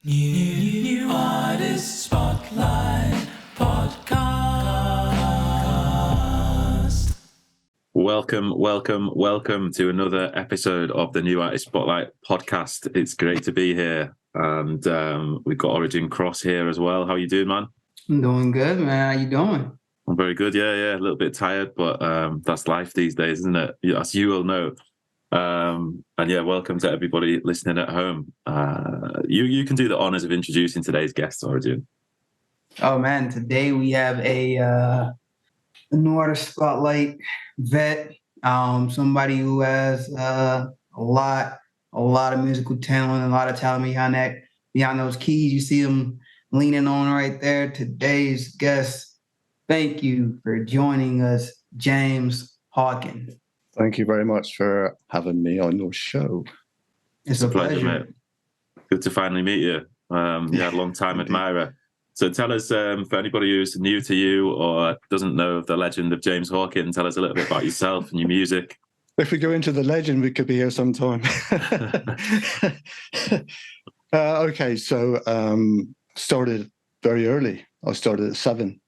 New Artist Spotlight Podcast. Welcome to another episode of the New Artist Spotlight Podcast. It's great to be here, and we've got Origin Cross here as well. How you doing, man? I'm doing good, man. How you doing? I'm very good. Yeah, a little bit tired, but that's life these days, isn't it? As you will know. And yeah, welcome to everybody listening at home. You can do the honors of introducing today's guests, Origin. Oh man, today we have a New Artist Spotlight vet, somebody who has a lot of musical talent, a lot of talent behind those keys. You see them leaning on right there. Today's guest, thank you for joining us, James Hawken. Thank you very much for having me on your show. It's a pleasure, mate. Good to finally meet you. Long time admirer. So tell us, for anybody who's new to you or doesn't know the legend of James Hawken, tell us a little bit about yourself and your music. If we go into the legend, we could be here sometime. Okay, so started very early. I started at 7.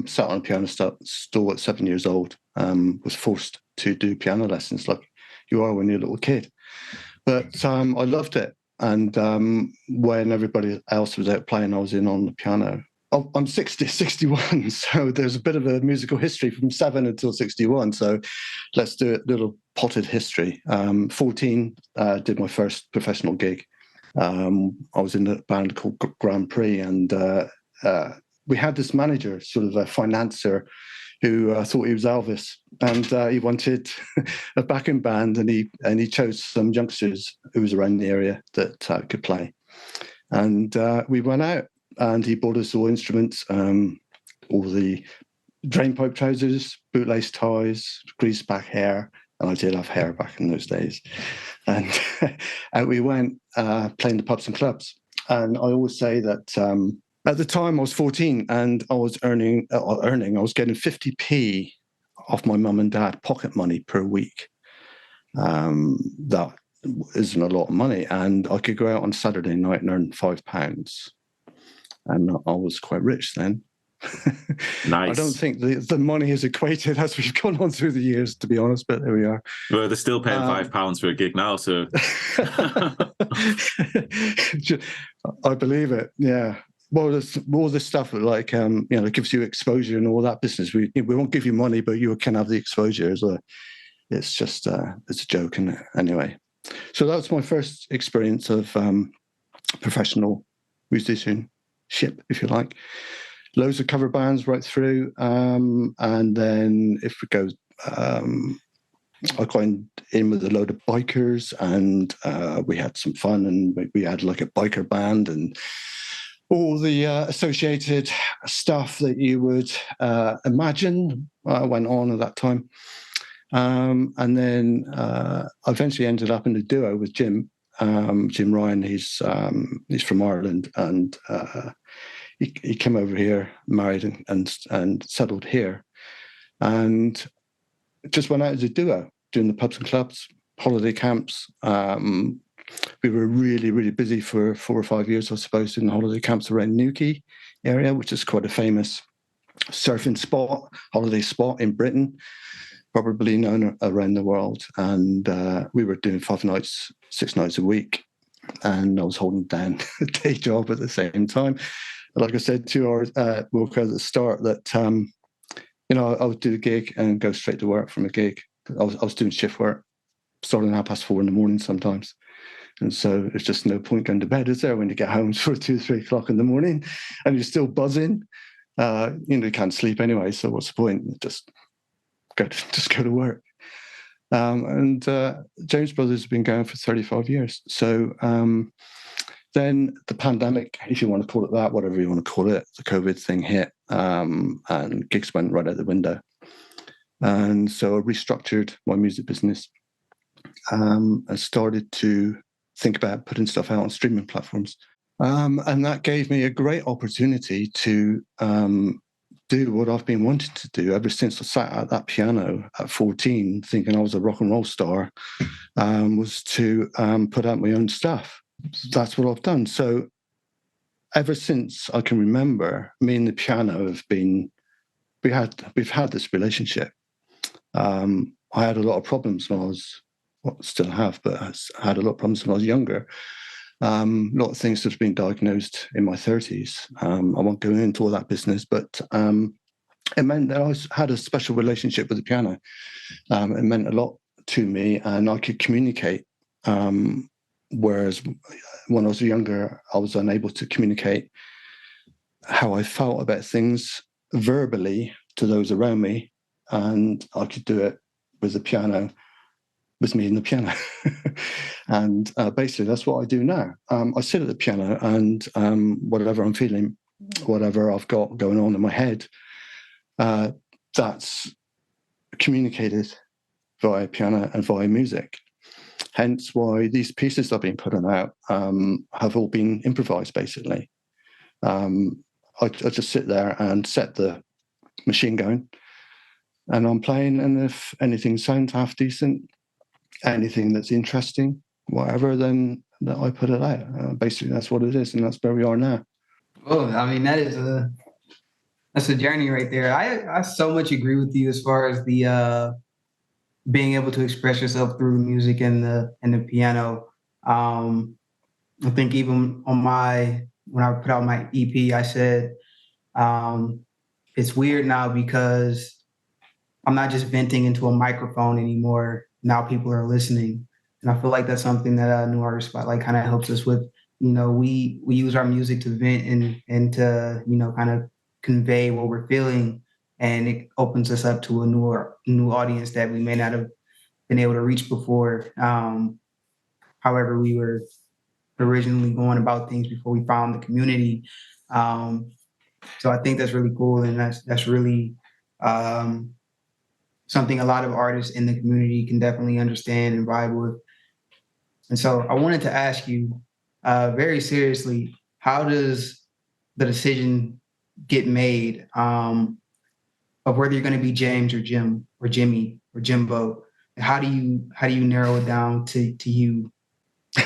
Sat on a piano stool at 7 years old. Was forced to do piano lessons like you are when you're a little kid. But I loved it. And when everybody else was out playing, I was in on the piano. I'm 61, so there's a bit of a musical history from 7 until 61. So let's do a little potted history. 14, did my first professional gig. I was in a band called Grand Prix, and we had this manager, sort of a financer, who thought he was Elvis, and he wanted a backing band, and he chose some youngsters who was around the area that could play. And we went out, and he bought us all instruments, all the drainpipe trousers, bootlace ties, greased back hair, and I did have hair back in those days. And out we went, playing the pubs and clubs. And I always say that at the time I was 14 and I was I was getting 50p off my mum and dad pocket money per week. That isn't a lot of money. And I could go out on Saturday night and earn £5. And I was quite rich then. Nice. I don't think the money is equated as we've gone on through the years, to be honest, but there we are. Well, they're still paying £5 for a gig now, so. I believe it, yeah. Well, all this stuff like it gives you exposure and all that business. We won't give you money, but you can have the exposure as well. It's just it's a joke, isn't it? Anyway, so that was my first experience of professional musicianship, if you like. Loads of cover bands right through, and then if we go, I got in with a load of bikers, and we had some fun, and we had like a biker band and all the associated stuff that you would imagine went on at that time. And then I eventually ended up in a duo with Jim Ryan. He's from Ireland, and he came over here, married and settled here, and just went out as a duo, doing the pubs and clubs, holiday camps. We were really, really busy for 4 or 5 years, I suppose, in the holiday camps around Newquay area, which is quite a famous surfing spot, holiday spot in Britain, probably known around the world. And we were doing 5 nights, 6 nights a week, and I was holding down a day job at the same time. Like I said to our Wilko at the start, that I would do a gig and go straight to work from a gig. I was doing shift work, starting at 4:30 in the morning sometimes. And so there's just no point going to bed, is there, when you get home for 2 or 3 o'clock in the morning and you're still buzzing? You can't sleep anyway, so what's the point? Just go to work. And James Brothers has been going for 35 years. So then the pandemic, if you want to call it that, whatever you want to call it, the COVID thing hit, and gigs went right out the window. And so I restructured my music business. I started to think about putting stuff out on streaming platforms. And that gave me a great opportunity to do what I've been wanting to do ever since I sat at that piano at 14, thinking I was a rock and roll star, was to put out my own stuff. That's what I've done. So ever since I can remember, me and the piano we've had this relationship. I had a lot of problems when I was, well, still have, but I had a lot of problems when I was younger. A lot of things that have been diagnosed in my 30s. I won't go into all that business, but it meant that I had a special relationship with the piano. It meant a lot to me, and I could communicate. Whereas when I was younger, I was unable to communicate how I felt about things verbally to those around me, and I could do it with the piano, with me and the piano. And basically that's what I do now. I sit at the piano, and whatever I'm feeling, whatever I've got going on in my head, that's communicated via piano and via music. Hence why these pieces I've been putting out have all been improvised, basically. I just sit there and set the machine going, and I'm playing, and if anything sounds half decent, anything that's interesting, whatever, then I put it out. Basically, that's what it is, and that's where we are now. Oh, I mean, that's a journey right there. I so much agree with you as far as the being able to express yourself through the music and the piano. I think even on when I put out my EP, I said it's weird now because I'm not just venting into a microphone anymore. Now people are listening. And I feel like that's something that New Artist Spotlight kind of helps us with. You know, we use our music to vent and to, you know, kind of convey what we're feeling. And it opens us up to a new audience that we may not have been able to reach before. However, we were originally going about things before we found the community. So I think that's really cool. And that's really something a lot of artists in the community can definitely understand and vibe with. And so I wanted to ask you very seriously, how does the decision get made of whether you're going to be James or Jim or Jimmy or Jimbo? How do you narrow it down to you?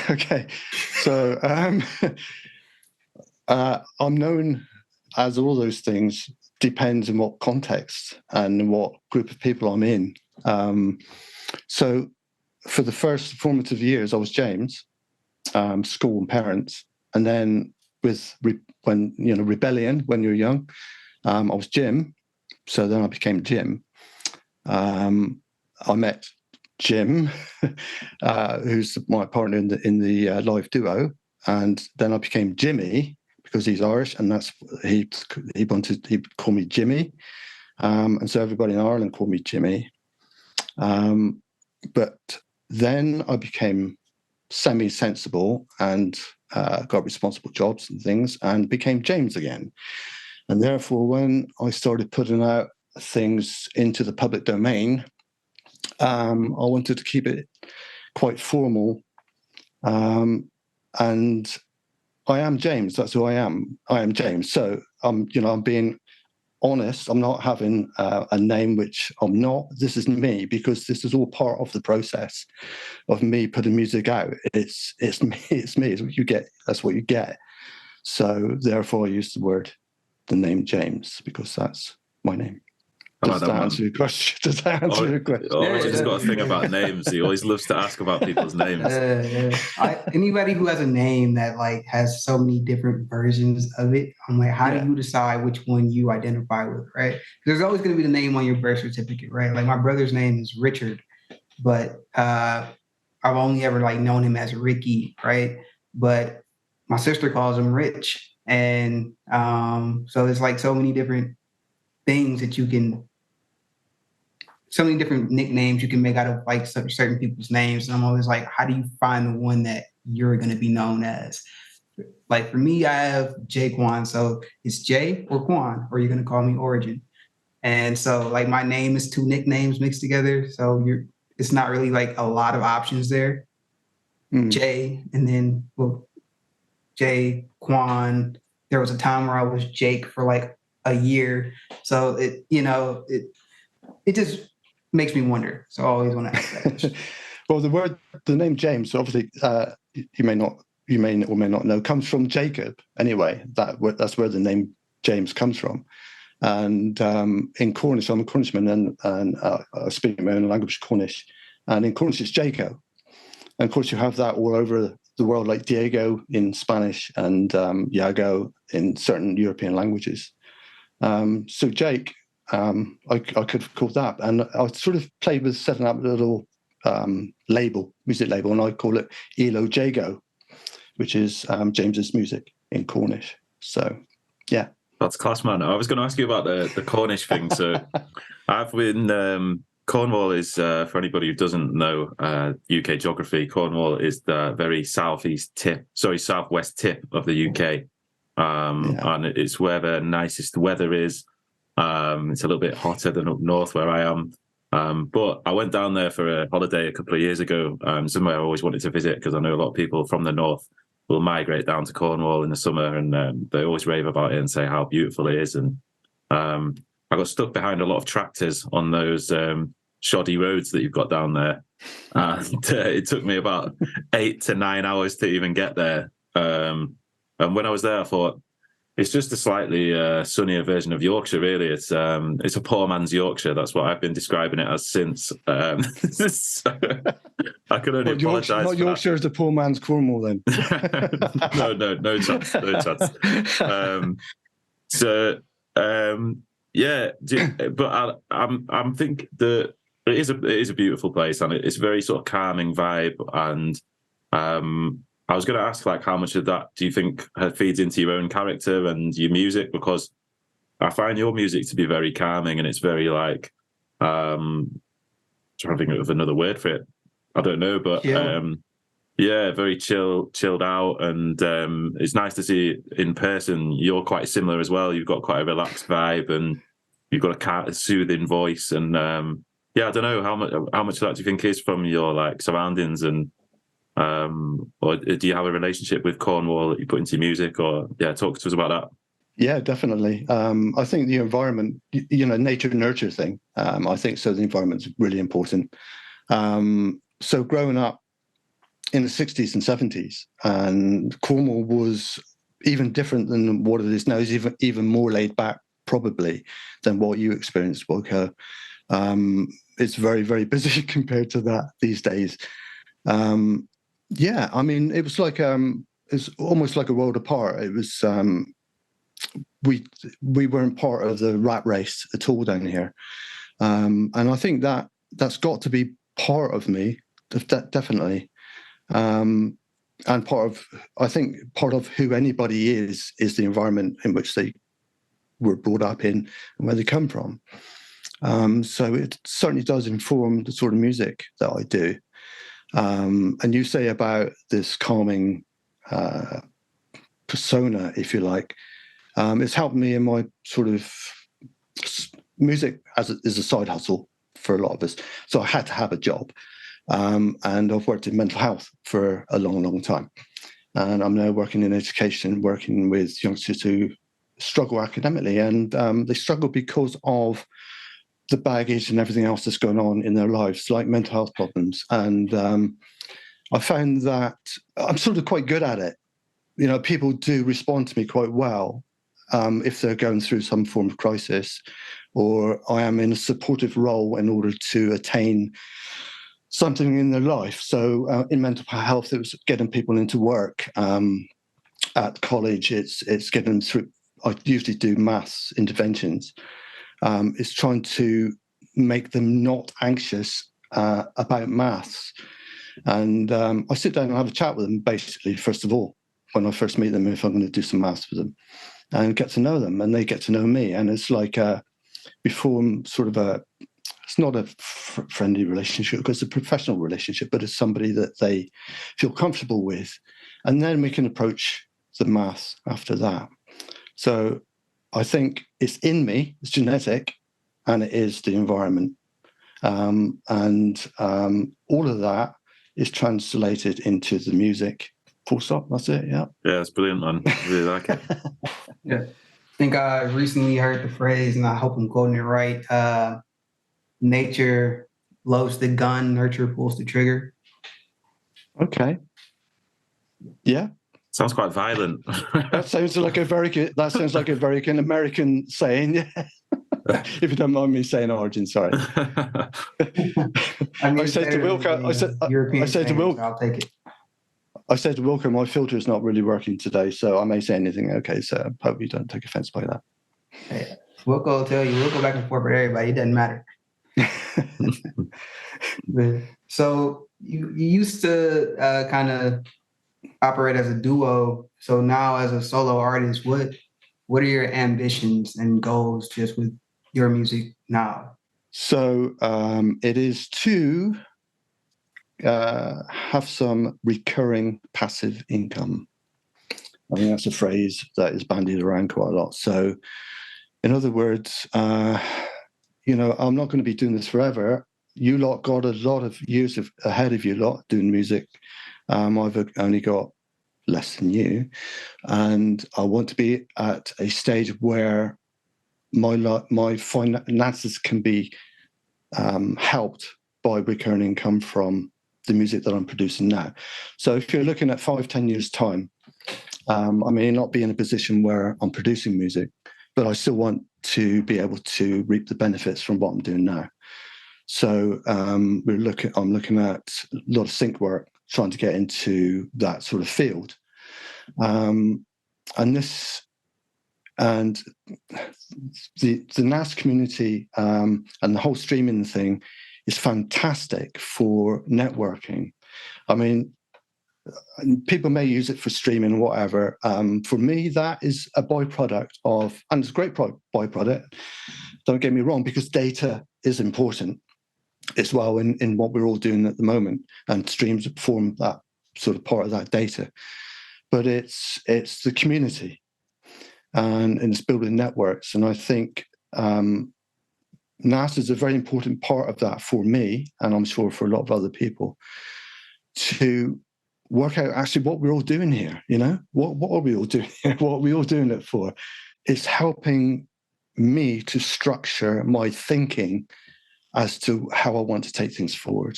Okay, so I'm known as all those things. Depends on what context and what group of people I'm in. So for the first formative years, I was James, school and parents, and then when rebellion, when you're young, I was Jim. So then I became Jim. I met Jim, who's my partner in the live duo, and then I became Jimmy because he's Irish, and that's he call me Jimmy, and so everybody in Ireland called me Jimmy. But then I became semi-sensible and got responsible jobs and things, and became James again. And therefore, when I started putting out things into the public domain, I wanted to keep it quite formal. And I am James. That's who I am. I am James. So I'm being honest. I'm not having a name which I'm not. This is me, because this is all part of the process of me putting music out. It's me. It's me. It's what you get. That's what you get. So therefore, I use the name James, because that's my name. Does that answer your question? Does that answer your question? Origin's got a thing about names. He always loves to ask about people's names. Anybody who has a name that like has so many different versions of it, I'm like, how do you decide which one you identify with, right? There's always going to be the name on your birth certificate, right? Like my brother's name is Richard, but I've only ever like known him as Ricky, right? But my sister calls him Rich, and so there's like so many different things that so many different nicknames you can make out of like certain people's names. And I'm always like, how do you find the one that you're going to be known as? Like for me, I have Jay Quan. So it's Jay or Quan, or you're going to call me Origin. And so like my name is two nicknames mixed together. So it's not really like a lot of options there. Jay, and then Jay, Quan. There was a time where I was Jake for like a year. So it just makes me wonder. So I always want to ask that question. Well, the name James, obviously, you may not you may or may not know, comes from Jacob. Anyway, that's where the name James comes from. And in Cornish, I'm a Cornishman, and I speak my own language, Cornish. And in Cornish, it's Jaco. And of course, you have that all over the world, like Diego in Spanish and Iago in certain European languages. So Jake, I could have called that. And I sort of played with setting up a little music label, and I call it Elo Jago, which is James's music in Cornish. So, yeah. That's class, man. I was going to ask you about the Cornish thing. So I've been... Cornwall is, for anybody who doesn't know UK geography, Cornwall is the very southwest tip of the UK. And it's where the nicest weather is. It's a little bit hotter than up north where I am. But I went down there for a holiday a couple of years ago, somewhere I always wanted to visit because I know a lot of people from the north will migrate down to Cornwall in the summer, and they always rave about it and say how beautiful it is. And I got stuck behind a lot of tractors on those shoddy roads that you've got down there. And it took me about 8 to 9 hours to even get there. And when I was there, I thought, it's just a slightly sunnier version of Yorkshire, really. It's a poor man's Yorkshire. That's what I've been describing it as since. So I could only apologise. Not Yorkshire is the poor man's Cornwall, then. no chance. Yeah, but I'm think that it is a beautiful place, and it's a very sort of calming vibe. And I was going to ask, like, how much of that do you think feeds into your own character and your music? Because I find your music to be very calming, and it's very like trying to think of another word for it. I don't know, but yeah, very chilled out, and it's nice to see in person. You're quite similar as well. You've got quite a relaxed vibe, and you've got a soothing voice. And yeah, I don't know how much of that do you think is from your like surroundings, and or do you have a relationship with Cornwall that you put into your music? Or yeah, talk to us about that. Yeah, definitely. I think the environment, nature and nurture thing. I think so. The environment's really important. So growing up in the 60s and 70s, and Cornwall was even different than what it is now. It's even more laid back, probably, than what you experienced, Wilko. It's very, very busy compared to that these days. Yeah, I mean, it was like it's almost like a world apart. It was we weren't part of the rat race at all down here, and I think that's got to be part of me, definitely. And part of who anybody is the environment in which they were brought up in and where they come from. So it certainly does inform the sort of music that I do. And you say about this calming persona, if you like, it's helped me in my sort of music is a side hustle for a lot of us. So I had to have a job. And I've worked in mental health for a long, long time. And I'm now working in education, working with youngsters who struggle academically. And they struggle because of the baggage and everything else that's going on in their lives, like mental health problems. And I found that I'm sort of quite good at it. People do respond to me quite well if they're going through some form of crisis, or I am in a supportive role in order to attain something in their life. So in mental health, it was getting people into work. At college, it's getting them through. I usually do maths interventions. It's trying to make them not anxious about maths. And I sit down and have a chat with them, basically, first of all, when I first meet them, if I'm going to do some maths with them, and get to know them, and they get to know me. And it's like before sort of it's not a friendly relationship, because it's a professional relationship, but it's somebody that they feel comfortable with. And then we can approach the maths after that. So I think it's in me, it's genetic, and it is the environment. And all of that is translated into the music. Full stop, that's it, yeah. Yeah, it's brilliant, man. I really like it. Yeah. I think I recently heard the phrase, and I hope I'm quoting it right, nature loads the gun, nurture pulls the trigger. Okay. Yeah. Sounds quite violent. That sounds like a very good American saying. Yeah. If you don't mind me saying origin, sorry. I mean, I said to Wilko, European to Wilko, I'll take it. I said to Wilko, my filter is not really working today, so I may say anything. Okay, so I hope you don't take offense by that. Hey, Wilko will tell you, we'll go back and forth with everybody. It doesn't matter. So you used to kind of operate as a duo. So now as a solo artist, what are your ambitions and goals just with your music now? So it is to have some recurring passive income. I think that's a phrase that is bandied around quite a lot. So in other words, I'm not going to be doing this forever. You lot got a lot of years ahead of you lot doing music. I've only got less than you. And I want to be at a stage where my finances can be helped by recurring income from the music that I'm producing now. So if you're looking at 5-10 years time, I may not be in a position where I'm producing music, but I still want to be able to reap the benefits from what I'm doing now. So I'm looking at a lot of sync work, trying to get into that sort of field. And the NAS community and the whole streaming thing is fantastic for networking. I mean, people may use it for streaming or whatever. For me, that is a byproduct of, and it's a great byproduct, don't get me wrong, because data is important as well in what we're all doing at the moment, and streams form that sort of part of that data. But it's the community and it's building networks. And I think NAS is a very important part of that for me, and I'm sure for a lot of other people, to work out actually what we're all doing here. What are we all doing here? What are we all doing it for? It's helping me to structure my thinking as to how I want to take things forward.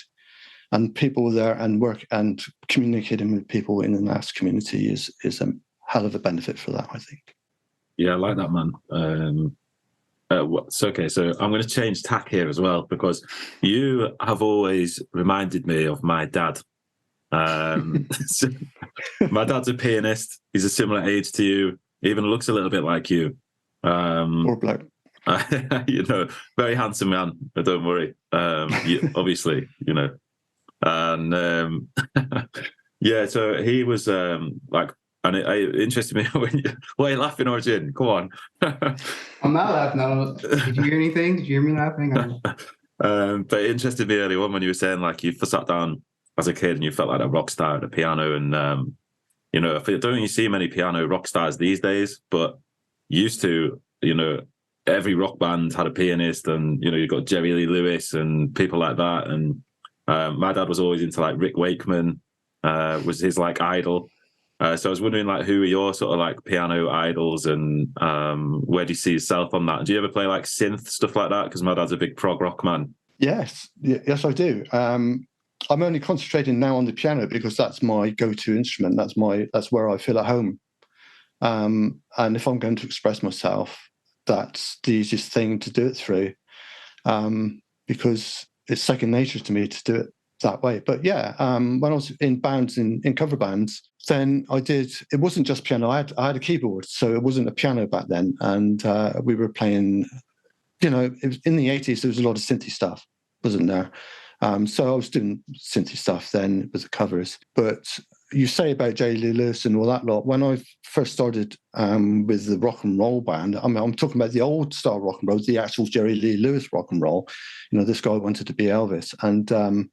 And people there and work and communicating with people in the NAS community is a hell of a benefit for that, I think. Yeah, I like that, man. Okay, so I'm going to change tack here as well, because you have always reminded me of my dad. So my dad's a pianist. He's a similar age to you. He even looks a little bit like you. Or black. Very handsome man. But don't worry. Obviously, and yeah. So he was and it interested me why are you laughing, Origin? Come on. I'm not laughing. No. Did you hear anything? Did you hear me laughing? But it interested me early on when you were saying like you sat down as a kid and you felt like a rock star at the piano, and I don't really see many piano rock stars these days, but used to, every rock band had a pianist, and you've got Jerry Lee Lewis and people like that. And my dad was always into like Rick Wakeman, was his like idol. So I was wondering like who are your sort of like piano idols, and where do you see yourself on that? Do you ever play like synth stuff like that? Because my dad's a big prog rock man. Yes, I do. I'm only concentrating now on the piano because that's my go-to instrument. That's where I feel at home. And if I'm going to express myself, that's the easiest thing to do it through, because it's second nature to me to do it that way. But yeah, when I was in bands, in cover bands, then it wasn't just piano. I had a keyboard, so it wasn't a piano back then. And we were playing, it was in the 80s, there was a lot of synthy stuff, wasn't there? So I was doing synthy stuff then with the covers. But you say about Jerry Lee Lewis and all that lot. When I first started with the rock and roll band, I'm talking about the old style rock and roll, the actual Jerry Lee Lewis rock and roll. This guy wanted to be Elvis. And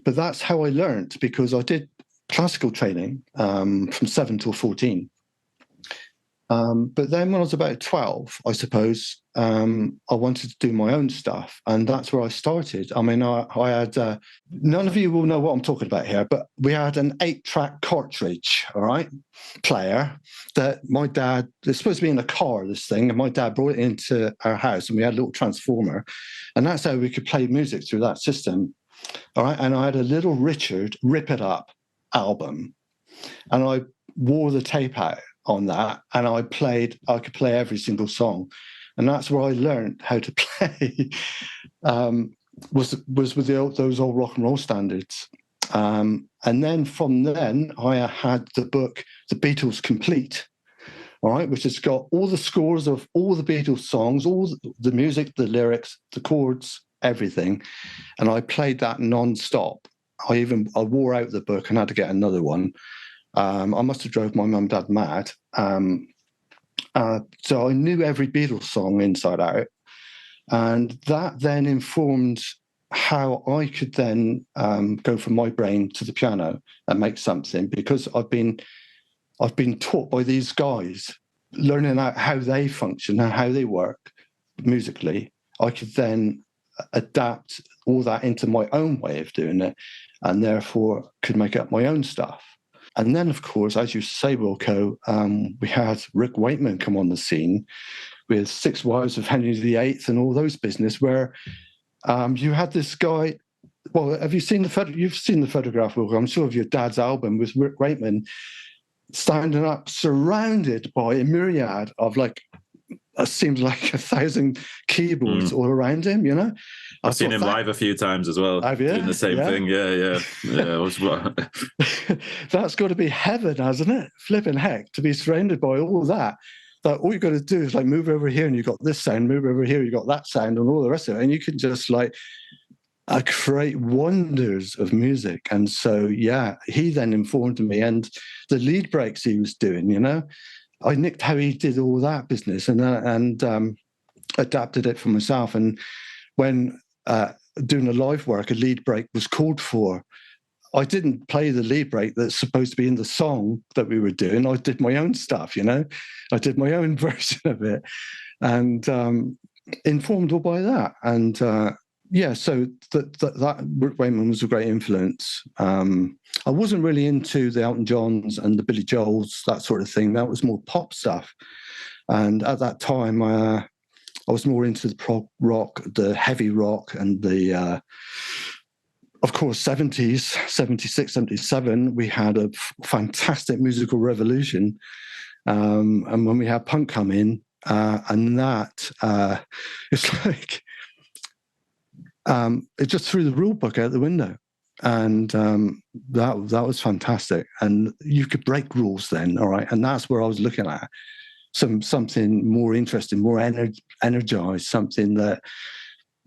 but that's how I learned, because I did classical training from 7 till 14. But then when I was about 12, I suppose, I wanted to do my own stuff. And that's where I started. I mean, I had, none of you will know what I'm talking about here, but we had an 8-track cartridge, all right, player that my dad, it's supposed to be in a car, this thing, and my dad brought it into our house, and we had a little transformer. And that's how we could play music through that system. All right. And I had a Little Richard Rip It Up album. and I wore the tape out on that, and I could play every single song, and that's where I learned how to play. Was with those old rock and roll standards, and then from then I had the book, The Beatles Complete, all right, which has got all the scores of all the Beatles songs, all the music, the lyrics, the chords, everything, and I played that non-stop. I wore out the book and had to get another one. I must have drove my mum and dad mad. So I knew every Beatles song inside out. And that then informed how I could then go from my brain to the piano and make something, because I've been taught by these guys, learning out how they function and how they work musically. I could then adapt all that into my own way of doing it, and therefore could make up my own stuff. And then, of course, as you say, Wilko, we had Rick Wakeman come on the scene with Six Wives of Henry VIII and all those business, where you had this guy. Well, have you seen you've seen the photograph, Wilko, I'm sure, of your dad's album with Rick Wakeman standing up, surrounded by a myriad of it seems like 1,000 keyboards all around him, you know? I've seen him live a few times as well. Have you? Doing the same thing. Yeah. That's got to be heaven, hasn't it? Flipping heck, to be surrounded by all that. That all you've got to do is move over here and you've got this sound, move over here, you've got that sound, and all the rest of it. And you can just create wonders of music. And so, yeah, he then informed me, and the lead breaks he was doing, you know, I nicked how he did all that business and adapted it for myself. And when doing a live work, a lead break was called for, I didn't play the lead break that's supposed to be in the song that we were doing. I did my own stuff, you know. I did my own version of it, and informed all by that. And so that Rick Wakeman was a great influence. I wasn't really into the Elton Johns and the Billy Joels, that sort of thing. That was more pop stuff. And at that time, I was more into the prog rock, the heavy rock, and the, of course, 70s, 76, 77, we had a fantastic musical revolution. And when we had punk come in, and that, it's like, it just threw the rule book out the window. And that was fantastic. And you could break rules then, all right? And that's where I was looking at. Something more interesting, more energized, something that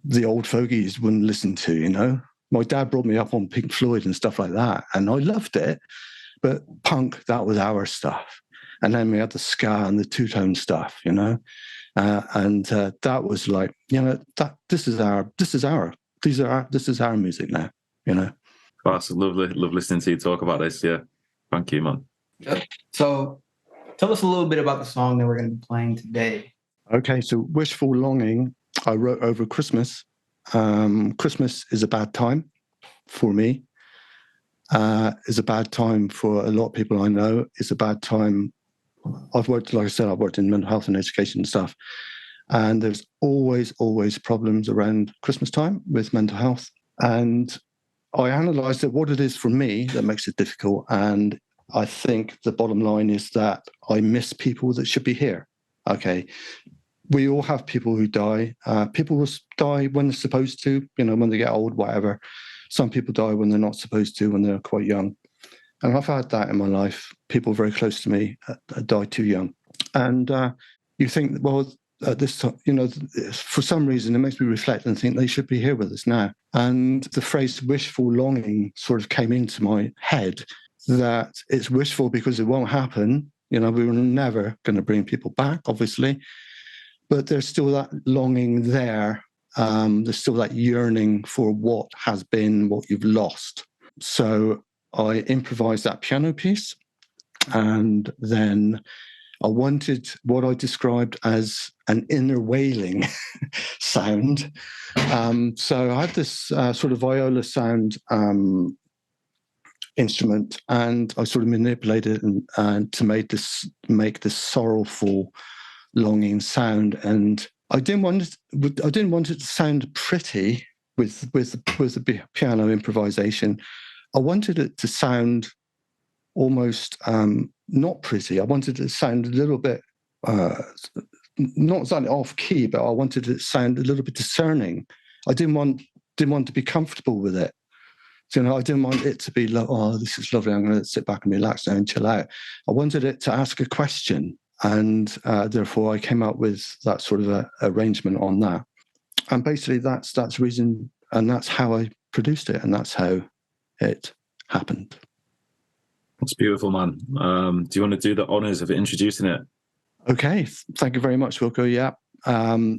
the old fogies wouldn't listen to, you know? My dad brought me up on Pink Floyd and stuff like that, and I loved it. But punk, that was our stuff. And then we had the ska and the two-tone stuff, you know? And that was like, you know, this is our music now, you know? That's lovely. Love listening to you talk about this. Yeah. Thank you, man. So tell us a little bit about the song that we're going to be playing today. Okay, so Wishful Longing, I wrote over Christmas. Christmas is a bad time for me. It's a bad time for a lot of people I know. It's a bad time. I've worked in mental health and education and stuff. And there's always problems around Christmas time with mental health. And I analysed what it is for me that makes it difficult. And I think the bottom line is that I miss people that should be here. Okay. We all have people who die. People will die when they're supposed to, you know, when they get old, whatever. Some people die when they're not supposed to, when they're quite young. And I've had that in my life. People very close to me die too young. And you think, well, at this time, you know, for some reason, it makes me reflect and think they should be here with us now. And the phrase wishful longing sort of came into my head, that it's wishful because it won't happen. You know, we were never going to bring people back, obviously. But there's still that longing there. There's still that yearning for what has been, what you've lost. So I improvised that piano piece, and then I wanted what I described as an inner wailing sound. So I had this sort of viola sound instrument, and I sort of manipulated it and to make this sorrowful, longing sound. And I didn't want it to sound pretty with the piano improvisation. I wanted it to sound almost not pretty. I wanted it to sound a little bit, not sounding off key, but I wanted it to sound a little bit discerning. I didn't want to be comfortable with it. So, I didn't want it to be like, oh, this is lovely, I'm going to sit back and relax now and chill out. I wanted it to ask a question, and therefore I came up with that sort of arrangement on that. And basically that's the reason, and that's how I produced it, and that's how it happened. That's beautiful, man. Do you want to do the honours of introducing it? Okay, thank you very much, Wilko. Yeah,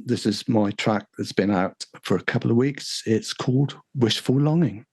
this is my track that's been out for a couple of weeks. It's called Wishful Longing.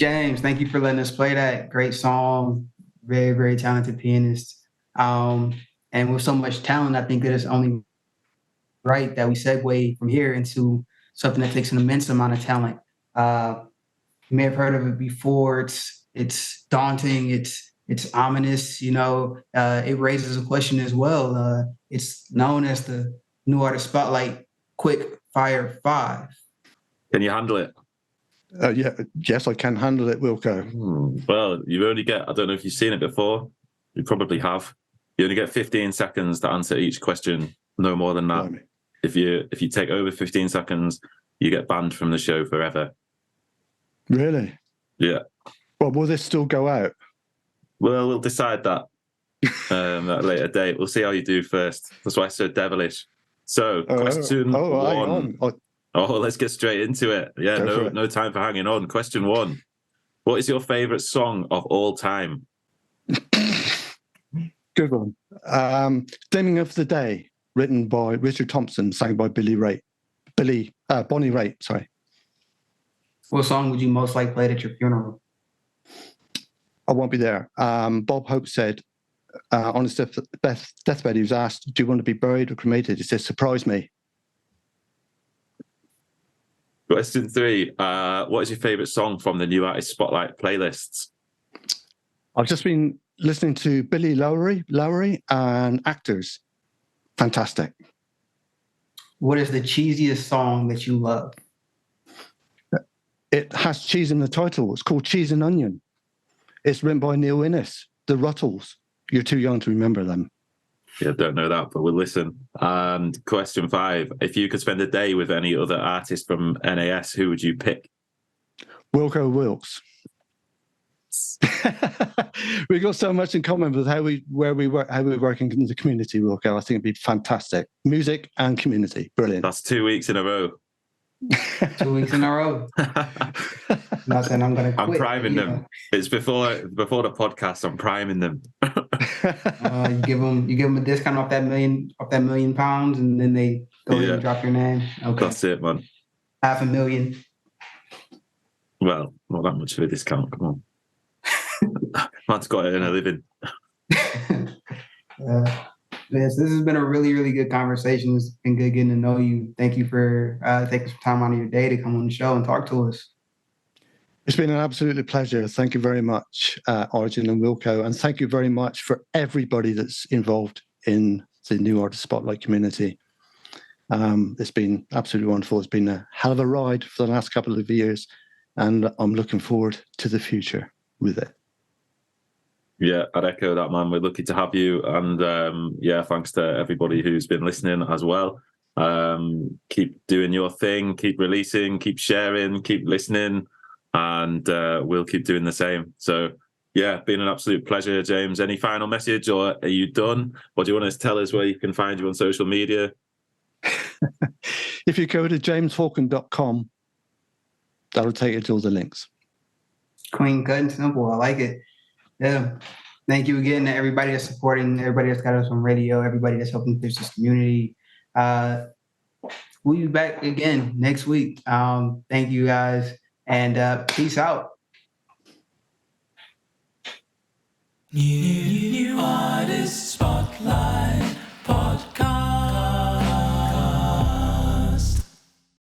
James, thank you for letting us play that. Great song, very, very talented pianist. And with so much talent, I think that it's only right that we segue from here into something that takes an immense amount of talent. You may have heard of it before. It's daunting. It's ominous. It raises a question as well. It's known as the New Artist Spotlight Quick Fire 5. Can you handle it? Yes, I can handle it, Wilko. Well, you only get, I don't know if you've seen it before. You probably have. You only get 15 seconds to answer each question, no more than that. Plummy. If you take over 15 seconds, you get banned from the show forever. Really? Yeah. Well, will this still go out? Well, we'll decide that at a later date. We'll see how you do first. That's why it's so devilish. So, question one. Oh, let's get straight into it. Yeah, no time for hanging on. Question one. What is your favourite song of all time? Good one. Dimming of the Day. written by Richard Thompson, sang by Bonnie Raitt, sorry. What song would you most like played at your funeral? I won't be there. Bob Hope said on his deathbed, he was asked, do you want to be buried or cremated? He said, surprise me. Question 3. What is your favourite song from the New Artist Spotlight playlists? I've just been listening to Billy Lowry and Actors. Fantastic. What is the cheesiest song that you love? It has cheese in the title. It's called Cheese and Onion. It's written by Neil Innes, the Ruttles. You're too young to remember them. Yeah, don't know that, but we'll listen. And question 5. If you could spend a day with any other artist from NAS, who would you pick? Wilko Wilkes. We've got so much in common with how we work in the community, Wilko. I think it'd be fantastic. Music and community. Brilliant. That's 2 weeks in a row. 2 weeks in a row. Not saying I'm gonna quit. I'm priming them. It's before the podcast. I'm priming them. You give them a discount off that million pounds, and then they go ahead and drop your name. Okay, That's it, man. $500,000. Well, not that much of a discount. Come on. Man's got to earn a living. Yes, this has been a really, really good conversation. It's been good getting to know you. Thank you for taking some time out of your day to come on the show and talk to us. It's been an absolute pleasure. Thank you very much, Arjun and Wilko. And thank you very much for everybody that's involved in the New Artist Spotlight community. It's been absolutely wonderful. It's been a hell of a ride for the last couple of years. And I'm looking forward to the future with it. Yeah, I'd echo that, man. We're lucky to have you. And thanks to everybody who's been listening as well. Keep doing your thing, keep releasing, keep sharing, keep listening, and we'll keep doing the same. So, yeah, been an absolute pleasure, James. Any final message, or are you done? Or do you want to tell us where you can find you on social media? If you go to jameshawken.com, that'll take you to all the links. Clean, cut, and simple. I like it. Yeah. Thank you again to everybody that's supporting, everybody that's got us on radio, everybody that's helping push this community. We'll be back again next week. Thank you guys, and peace out. New Artist Spotlight Podcast.